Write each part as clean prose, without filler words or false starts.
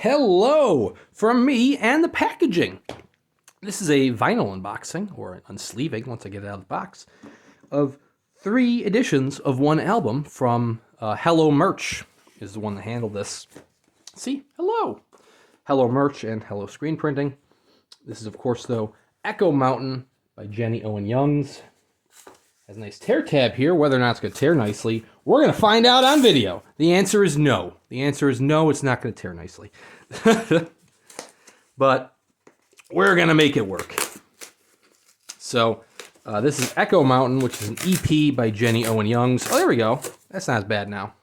Hello from me and the packaging. This is a vinyl unboxing, or an unsleeving once I get it out of the box, of 3 editions of one album from Hello Merch is the one that handled this. See? Hello! Hello Merch and Hello Screen Printing. This is, of course, though, Echo Mountain by Jenny Owen Youngs. Has a nice tear tab here. Whether or not it's going to tear nicely, we're going to find out on video. The answer is no. The answer is no, it's not going to tear nicely. But we're going to make it work. So this is Echo Mountain, which is an EP by Jenny Owen Youngs. Oh, there we go. That's not as bad now.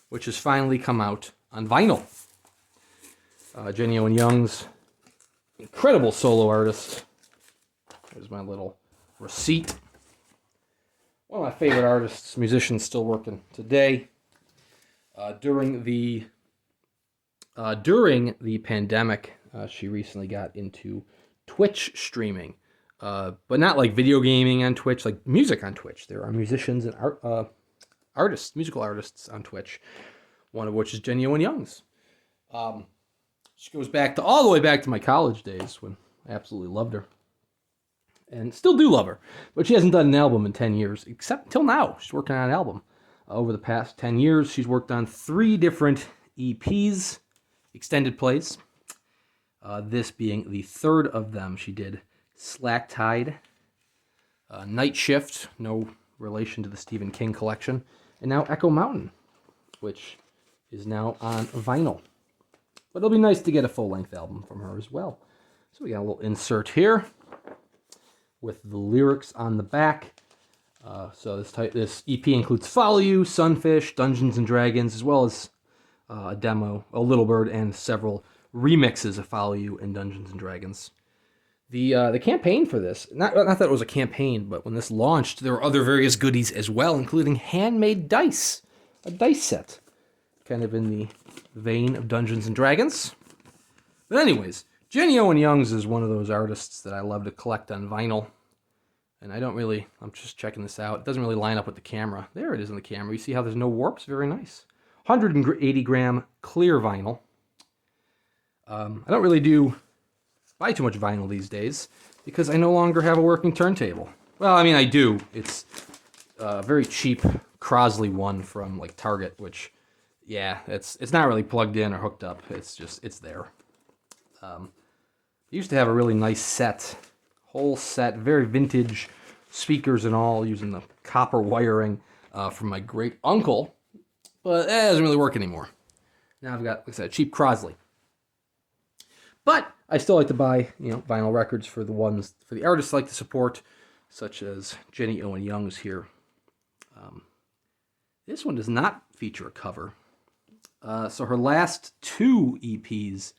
Which has finally come out on vinyl. Jenny Owen Youngs, incredible solo artist. There's my little receipt. One of my favorite artists, musicians still working today. During the pandemic, she recently got into Twitch streaming, but not like video gaming on Twitch, like music on Twitch. There are musicians and artists, musical artists on Twitch, one of which is Jenny Owen Youngs. She goes back to all the way back to my college days when I absolutely loved her. And still do love her, but she hasn't done an album in 10 years, except till now. She's working on an album. Over the past 10 years, she's worked on 3 different EPs, extended plays. This being the 3rd of them. She did Slack Tide, Night Shift, no relation to the Stephen King collection, and now Echo Mountain, which is now on vinyl. But it'll be nice to get a full-length album from her as well. So we got a little insert here with the lyrics on the back. So this EP includes Follow You, Sunfish, Dungeons and Dragons, as well as a demo, A Little Bird, and several remixes of Follow You and Dungeons and Dragons. The campaign for this, not that it was a campaign, but when this launched, there were other various goodies as well, including handmade dice, a dice set, kind of in the vein of Dungeons and Dragons. But anyways, Jenny Owen Youngs is one of those artists that I love to collect on vinyl. And I'm just checking this out. It doesn't really line up with the camera. There it is on the camera. You see how there's no warps? Very nice. 180 gram clear vinyl. I don't really buy too much vinyl these days because I no longer have a working turntable. Well, I mean, I do. It's a very cheap Crosley one from like Target, which, yeah, it's not really plugged in or hooked up. It's there. I used to have a really nice whole set, very vintage speakers and all, using the copper wiring from my great uncle, but that doesn't really work anymore. Now I've got, like I said, a cheap Crosley. But I still like to buy, vinyl records for the artists I like to support, such as Jenny Owen Youngs here. This one does not feature a cover. So her last 2 EPs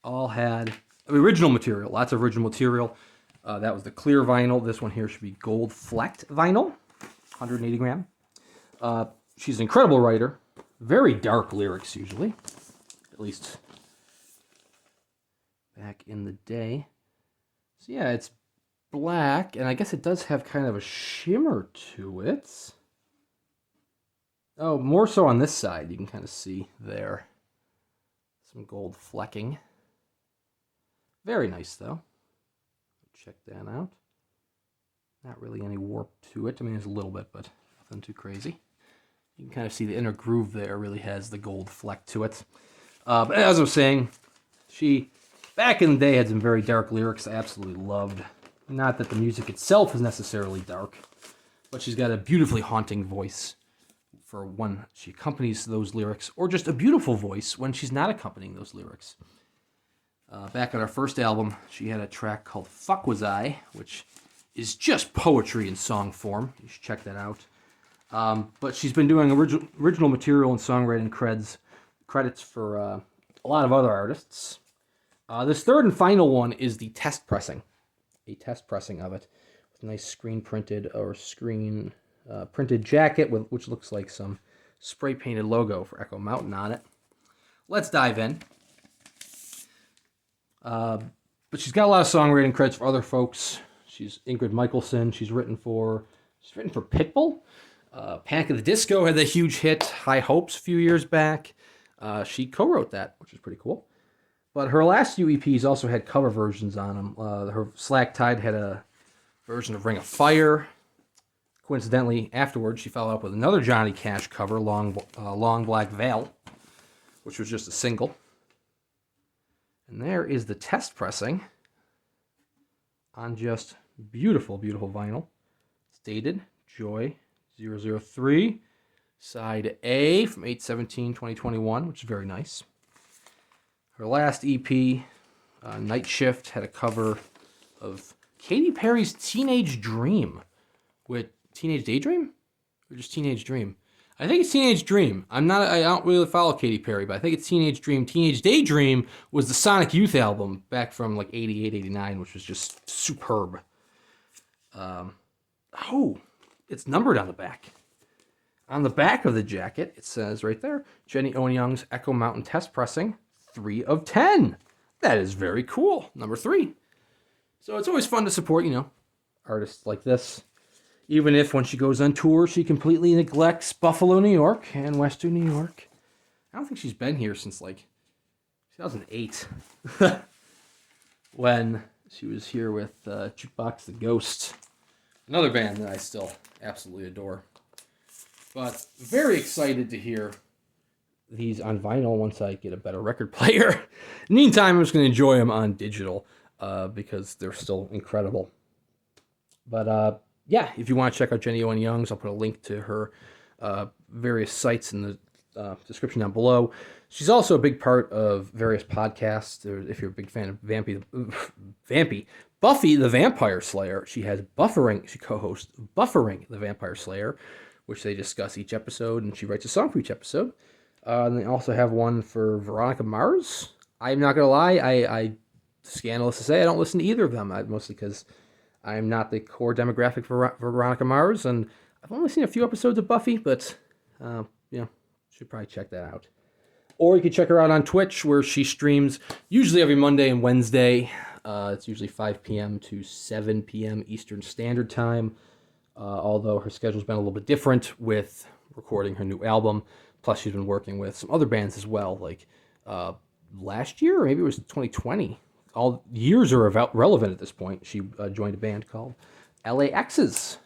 all had original material, lots of original material. That was the clear vinyl. This one here should be gold flecked vinyl, 180 gram. She's an incredible writer. Very dark lyrics usually, at least back in the day. So yeah, it's black, and I guess it does have kind of a shimmer to it. Oh, more so on this side. You can kind of see there some gold flecking. Very nice, though. Check that out. Not really any warp to it. I mean, there's a little bit, but nothing too crazy. You can kind of see the inner groove there really has the gold fleck to it. But as I was saying, she, back in the day, had some very dark lyrics I absolutely loved. Not that the music itself is necessarily dark, but she's got a beautifully haunting voice for when she accompanies those lyrics, or just a beautiful voice when she's not accompanying those lyrics. Back on our first album, she had a track called Fuck Was I, which is just poetry in song form. You should check that out. But she's been doing original material and songwriting credits for a lot of other artists. This 3rd and final one is the test pressing. A test pressing of it with a nice screen printed jacket, which looks like some spray painted logo for Echo Mountain on it. Let's dive in. But she's got a lot of songwriting credits for other folks. She's Ingrid Michaelson. She's written for Pitbull. Panic at the Disco had that huge hit, High Hopes, a few years back. She co-wrote that, which is pretty cool. But her last few EPs also had cover versions on them. Her Slack Tide had a version of Ring of Fire. Coincidentally, afterwards, she followed up with another Johnny Cash cover, Long Black Veil, which was just a single. And there is the test pressing on just beautiful, beautiful vinyl. It's dated Joy 003, side A from 8/17/2021, which is very nice. Her last EP, Night Shift, had a cover of Katy Perry's Teenage Dream. With Teenage Daydream? Or just Teenage Dream? I think it's Teenage Dream. I don't really follow Katy Perry, but I think it's Teenage Dream. Teenage Daydream was the Sonic Youth album back from like 88, 89, which was just superb. It's numbered on the back. On the back of the jacket, it says right there, Jenny Owen Young's Echo Mountain Test Pressing, 3 of 10. That is very cool. Number 3. So it's always fun to support, artists like this. Even if when she goes on tour, she completely neglects Buffalo, New York and Western New York. I don't think she's been here since like 2008. When she was here with Jukebox the Ghost. Another band that I still absolutely adore. But very excited to hear these on vinyl once I get a better record player. Meantime, I'm just going to enjoy them on digital because they're still incredible. But yeah, if you want to check out Jenny Owen Young's, I'll put a link to her various sites in the description down below. She's also a big part of various podcasts. If you're a big fan of Buffy the Vampire Slayer, she co-hosts Buffering the Vampire Slayer, which they discuss each episode, and she writes a song for each episode. And they also have one for Veronica Mars. I'm not going to lie, I scandalous to say, I don't listen to either of them, mostly because I'm not the core demographic for Veronica Mars, and I've only seen a few episodes of Buffy, but, should probably check that out. Or you can check her out on Twitch, where she streams usually every Monday and Wednesday. It's usually 5 p.m. to 7 p.m. Eastern Standard Time, although her schedule's been a little bit different with recording her new album. Plus, she's been working with some other bands as well, like last year, or maybe it was 2020. All years are relevant at this point. She joined a band called LAX's,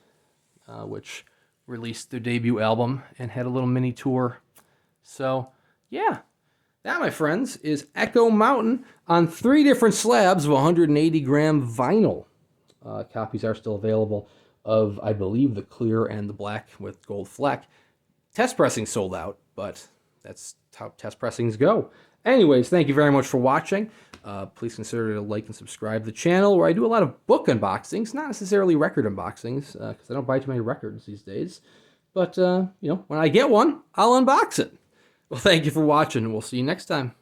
which released their debut album and had a little mini tour. So, yeah, that, my friends, is Echo Mountain on 3 different slabs of 180-gram vinyl. Copies are still available of, I believe, the clear and the black with gold fleck. Test pressing sold out, but that's how test pressings go. Anyways, thank you very much for watching. Please consider to like and subscribe to the channel, where I do a lot of book unboxings, not necessarily record unboxings, because I don't buy too many records these days. But, when I get one, I'll unbox it. Well, thank you for watching, and we'll see you next time.